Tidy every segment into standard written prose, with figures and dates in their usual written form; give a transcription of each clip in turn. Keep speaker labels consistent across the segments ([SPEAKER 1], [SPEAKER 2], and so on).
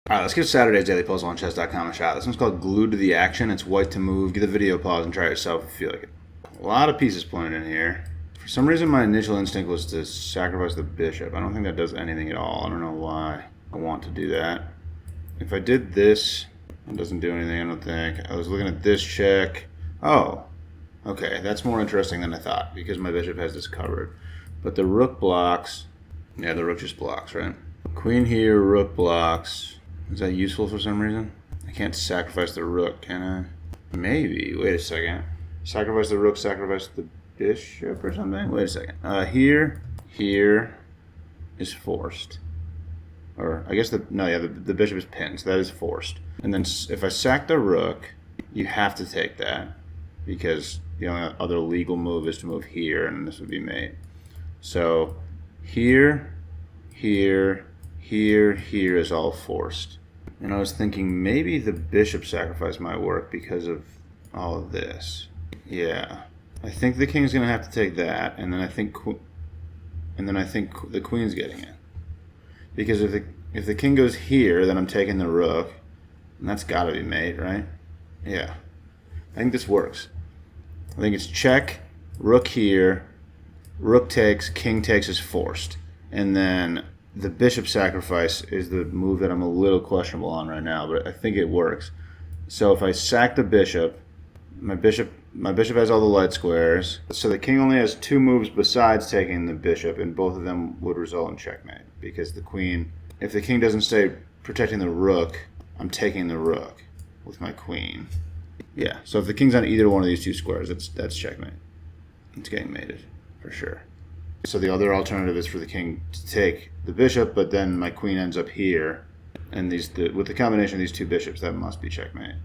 [SPEAKER 1] Alright, let's give Saturday's Daily Puzzle on chess.com a shot. This one's called Glued to the Action. It's white to move. Give the video a pause and try it yourself if you feel like it. A lot of pieces pointed in here. For some reason, my initial instinct was to sacrifice the bishop. I don't think that does anything at all. I don't know why I want to do that. If I did this, it doesn't do anything, I don't think. I was looking at this check. Oh, okay, that's more interesting than I thought because my bishop has this covered. But the rook blocks. Yeah, the rook just blocks, right? Queen here, rook blocks. Is that useful for some reason? I can't sacrifice the rook, can I? Maybe. Wait a second. Sacrifice the rook, sacrifice the bishop or something? Wait a second. Here is forced. Or, I guess the bishop is pinned, so that is forced. And then if I sack the rook, you have to take that. Because the only other legal move is to move here, and this would be mate. So, here is all forced. And I was thinking maybe the bishop sacrifice might work because of all of this. Yeah. I think the king's going to have to take that, and then I think the queen's getting it. Because if the king goes here, then I'm taking the rook, and that's got to be mate, right? Yeah. I think this works. I think it's check, rook here, rook takes, king takes is forced. And then the bishop sacrifice is the move that I'm a little questionable on right now, but I think it works. So if I sack the bishop, my bishop has all the light squares. So the king only has two moves besides taking the bishop, and both of them would result in checkmate. Because the queen, if the king doesn't stay protecting the rook, I'm taking the rook with my queen. Yeah, so if the king's on either one of these two squares, that's checkmate. It's getting mated, for sure. So the other alternative is for the king to take the bishop, but then my queen ends up here. And with the combination of these two bishops, that must be checkmate.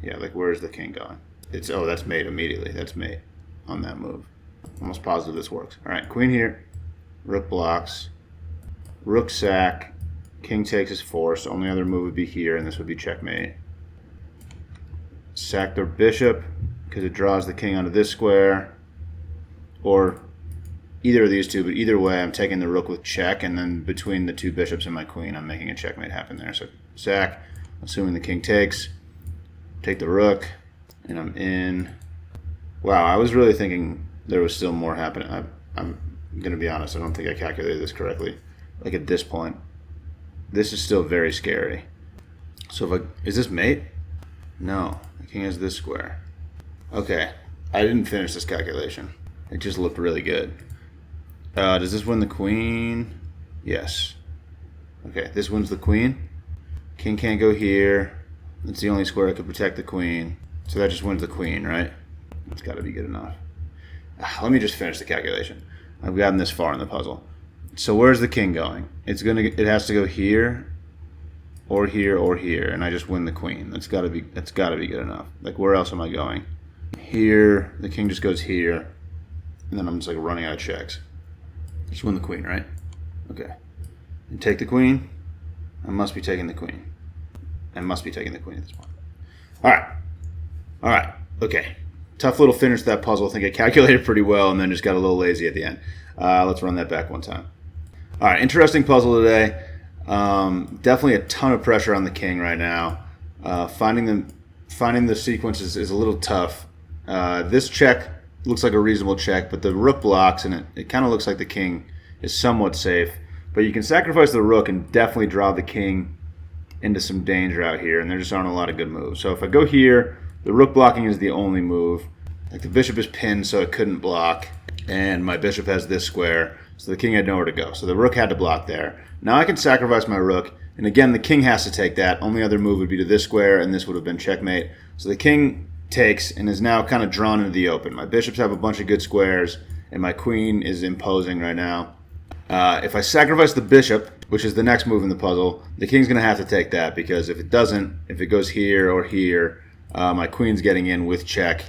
[SPEAKER 1] Yeah, like where's the king going? That's mate immediately. That's mate on that move. Almost positive this works. All right, queen here, rook blocks, rook sack, king takes is forced. Only other move would be here, and this would be checkmate. Sack the bishop because it draws the king onto this square, or either of these two, but either way, I'm taking the rook with check, and then between the two bishops and my queen, I'm making a checkmate happen there. So sack, assuming the king takes, take the rook, and I'm in. Wow, I was really thinking there was still more happening. I'm going to be honest, I don't think I calculated this correctly. Like at this point, this is still very scary. So is this mate? No, the king has this square. Okay, I didn't finish this calculation. It just looked really good. Does this win the queen? Yes. Okay, this wins the queen. King can't go here. It's the only square that could protect the queen. So that just wins the queen, right? That's got to be good enough. Let me just finish the calculation. I've gotten this far in the puzzle. So where's the king going? It has to go here, or here, or here, and I just win the queen. That's got to be good enough. Like where else am I going? Here, the king just goes here, and then I'm just like running out of checks. Just win the queen, right? Okay. And take the queen. I must be taking the queen. I must be taking the queen at this point. All right. Okay. Tough little finish to that puzzle. I think I calculated pretty well and then just got a little lazy at the end. Let's run that back one time. All right. Interesting puzzle today. Definitely a ton of pressure on the king right now. Finding the sequences is a little tough. This check looks like a reasonable check, but the rook blocks, and it kind of looks like the king is somewhat safe. But you can sacrifice the rook and definitely draw the king into some danger out here, and there just aren't a lot of good moves. So if I go here, the rook blocking is the only move. Like the bishop is pinned, so it couldn't block, and my bishop has this square, so the king had nowhere to go. So the rook had to block there. Now I can sacrifice my rook, and again, the king has to take that. Only other move would be to this square, and this would have been checkmate. So the king takes and is now kind of drawn into the open. My bishops have a bunch of good squares, and my queen is imposing right now. If I sacrifice the bishop, which is the next move in the puzzle, the king's going to have to take that, because if it doesn't, if it goes here or here, my queen's getting in with check,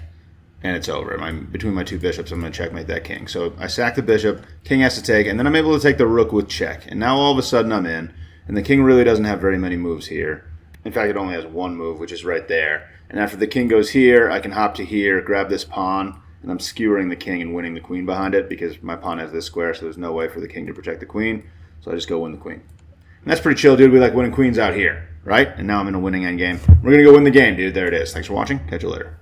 [SPEAKER 1] and it's over. Between my two bishops, I'm going to checkmate that king. So I sack the bishop, king has to take, and then I'm able to take the rook with check. And now all of a sudden I'm in, and the king really doesn't have very many moves here. In fact, it only has one move, which is right there. And after the king goes here, I can hop to here, grab this pawn, and I'm skewering the king and winning the queen behind it because my pawn has this square, so there's no way for the king to protect the queen. So I just go win the queen. And that's pretty chill, dude. We like winning queens out here. right? And now I'm in a winning endgame. We're going to go win the game, dude. There it is. Thanks for watching. Catch you later.